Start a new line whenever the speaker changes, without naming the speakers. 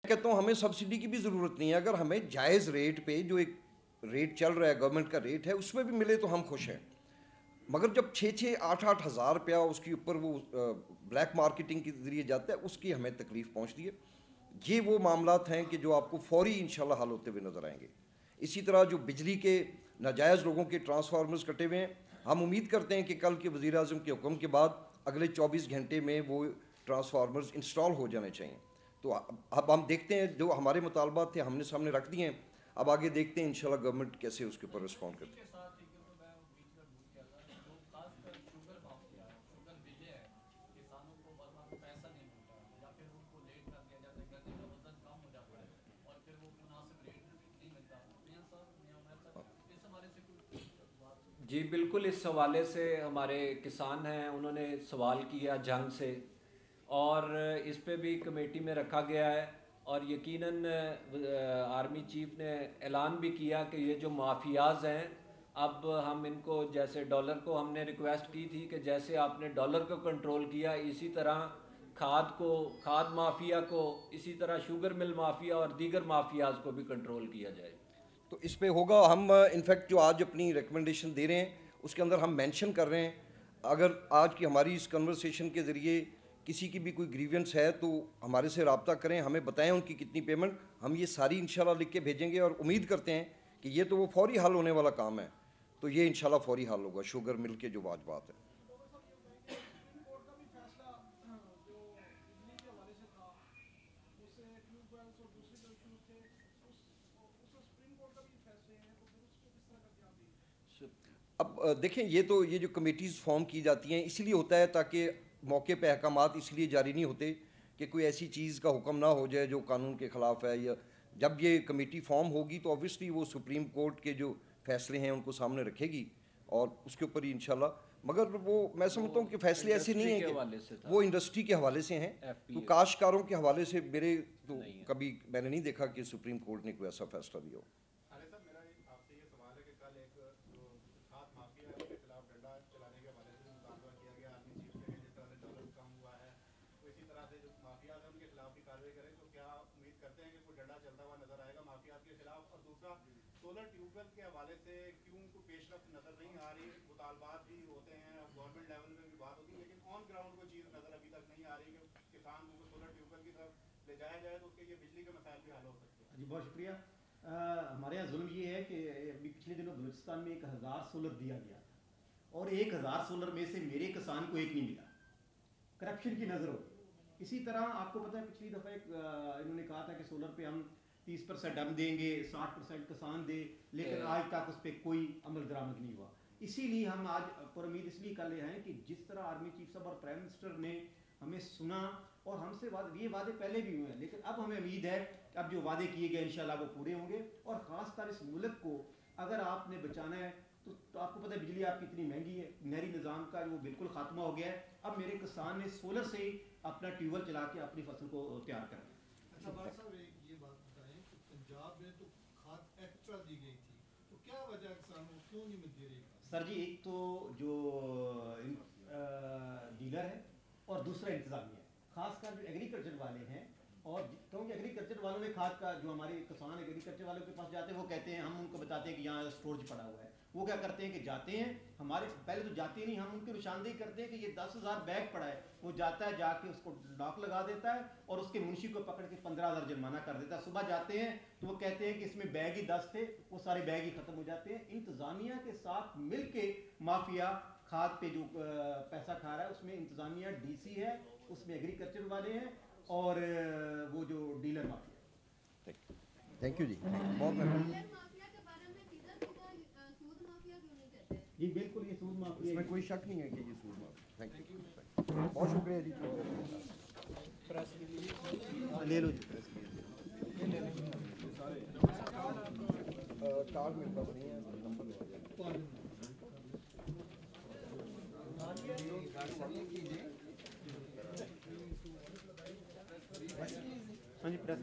कहता हूँ हमें सब्सिडी की भी ज़रूरत नहीं है। अगर हमें जायज़ रेट पे जो एक रेट चल रहा है, गवर्नमेंट का रेट है, उसमें भी मिले तो हम खुश हैं। मगर जब 6-8 हज़ार रुपया उसके ऊपर वो ब्लैक मार्केटिंग के ज़रिए जाता है, उसकी हमें तकलीफ़ पहुँचती है। ये वो मामलात हैं कि जो आपको फौरी इंशाल्लाह हल होते हुए नज़र आएंगे। इसी तरह जो बिजली के नाजायज़ लोगों के ट्रांसफार्मर्स कटे हुए हैं, हम उम्मीद करते हैं कि कल के वज़ीर आज़म के हुक्म के बाद अगले 24 घंटे में वो ट्रांसफार्मर्स इंस्टॉल हो जाने चाहिए। तो अब हम देखते हैं, जो हमारे मुतालबात थे हमने सामने रख दिए हैं। अब आगे देखते हैं इंशाल्लाह गवर्नमेंट कैसे उसके ऊपर रिस्पॉन्ड करती है।
जी बिल्कुल, इस हवाले से हमारे किसान हैं, उन्होंने सवाल किया जंग से, और इस पे भी कमेटी में रखा गया है। और यकीनन आर्मी चीफ ने ऐलान भी किया कि ये जो माफियाज हैं, अब हम इनको, जैसे डॉलर को हमने रिक्वेस्ट की थी कि जैसे आपने डॉलर को कंट्रोल किया, इसी तरह खाद माफिया को, इसी तरह शुगर मिल माफिया और दीगर माफियाज को भी कंट्रोल किया जाए।
तो इस पे होगा। हम इनफैक्ट जो आज अपनी रिकमेंडेशन दे रहे हैं उसके अंदर हम मेंशन कर रहे हैं, अगर आज की हमारी इस कन्वर्सेशन के ज़रिए किसी की भी कोई ग्रीवेंस है तो हमारे से रब्ता करें, हमें बताएं उनकी कितनी पेमेंट। हम ये सारी इंशाल्लाह लिख के भेजेंगे और उम्मीद करते हैं कि ये तो वो फौरी हल होने वाला काम है, तो ये इंशाल्लाह फौरी हल होगा शुगर मिल के जो वाजबात है। अब देखें, ये जो कमेटीज़ फॉर्म की जाती हैं इसीलिए होता है ताकि मौके पे अहकामात इसलिए जारी नहीं होते कि कोई ऐसी चीज़ का हुक्म ना हो जाए जो कानून के ख़िलाफ़ है। या जब ये कमेटी फॉर्म होगी तो ऑब्वियसली वो सुप्रीम कोर्ट के जो फैसले हैं उनको सामने रखेगी और उसके ऊपर ही इंशाल्लाह। मगर वो मैं समझता हूँ कि फैसले ऐसे नहीं हैं कि वो इंडस्ट्री के हवाले से हैं, तो काश्तकारों के हवाले से मेरे तो कभी मैंने नहीं देखा कि सुप्रीम कोर्ट ने कोई ऐसा फैसला दिया हो।
सोलर ट्यूबवेल के हवाले से क्यों उनको पेशरफ नजर नहीं आ रही? मुतालबात भी होते हैं, गवर्नमेंट लेवल पे भी बात होती है, लेकिन ऑन ग्राउंड को चीज़ नजर अभी तक नहीं आ रही कि किसान को सोलर ट्यूबवेल की तरफ ले जाया जाए तो उसके ये बिजली के मसाइल भी हल हो सकते हैं।
जी बहुत शुक्रिया। हमारे यहाँ जुल्म ये है कि अभी पिछले दिनों बलूचिस्तान में 1000 सोलर दिया गया था और 1000 सोलर में से मेरे किसान को एक नहीं मिला। करप्शन की नज़र हो। इसी तरह आपको पता है पिछली दफ़ा एक इन्होंने कहा था कि सोलर पे हम 30% हम देंगे, 60% किसान दे, लेकिन आज तक उस पर कोई अमल दरामद नहीं हुआ। इसीलिए हम आज पर उम्मीद इसलिए कर रहे हैं कि जिस तरह आर्मी चीफ साहब और प्राइम मिनिस्टर ने हमें सुना और हमसे ये वादे पहले भी हुए हैं, लेकिन अब हमें उम्मीद है कि अब जो वादे किए गए इंशाल्लाह वो पूरे होंगे। और ख़ासकर इस मुल्क को अगर आपने बचाना है तो आपको पता है बिजली आपकी इतनी महंगी है, नहरी निज़ाम का वो बिल्कुल खात्मा हो गया है। अब मेरे किसान ने सोलर से ही अपना ट्यूबवेल चला के अपनी फसल को तैयार कर दिया।
अच्छा बात साहब, ये बात बताएं कि पंजाब में तो खाद एक्स्ट्रा दी गई थी, तो क्या वजह किसानों को क्यों नहीं मिलती रही?
सर जी, एक तो जो डीलर है और दूसरा इंतजामिया है, खासकर जो एग्रीकल्चर वाले हैं। और क्योंकि एग्रीकल्चर वालों ने खाद का, जो हमारे किसान एग्रीकल्चर वालों के पास जाते हैं वो कहते हैं, हम उनको बताते हैं कि यहाँ स्टोरेज पड़ा हुआ है। वो क्या करते हैं कि जाते हैं, हमारे पहले तो जाते ही नहीं, हम उनकी निशानदेही करते हैं कि ये 10,000 बैग पड़ा है। वो जाता है, जाके उसको लॉक लगा देता है और उसके मुंशी को पकड़ के 15,000 जुर्माना कर देता है। सुबह जाते हैं तो वो कहते हैं कि इसमें बैग ही 10 थे, वो सारे बैग ही खत्म हो जाते हैं। इंतजामिया के साथ मिल के माफिया खाद पे जो पैसा खा रहा है, उसमें इंतजामिया डीसी है, उसमें एग्रीकल्चर वाले हैं और वो जो डीलर माफिया।
थैंक यू जी, बहुत मेहरबानी।
जी बिल्कुल, ये सूद माफिया,
इसमें कोई शक नहीं है कि ये सूद माफिया। थैंक यू, बहुत शुक्रिया जी।
ले लो जी
कार्ड मेरे पास नहीं है, नंबर ले
हाँ जी, प्रेस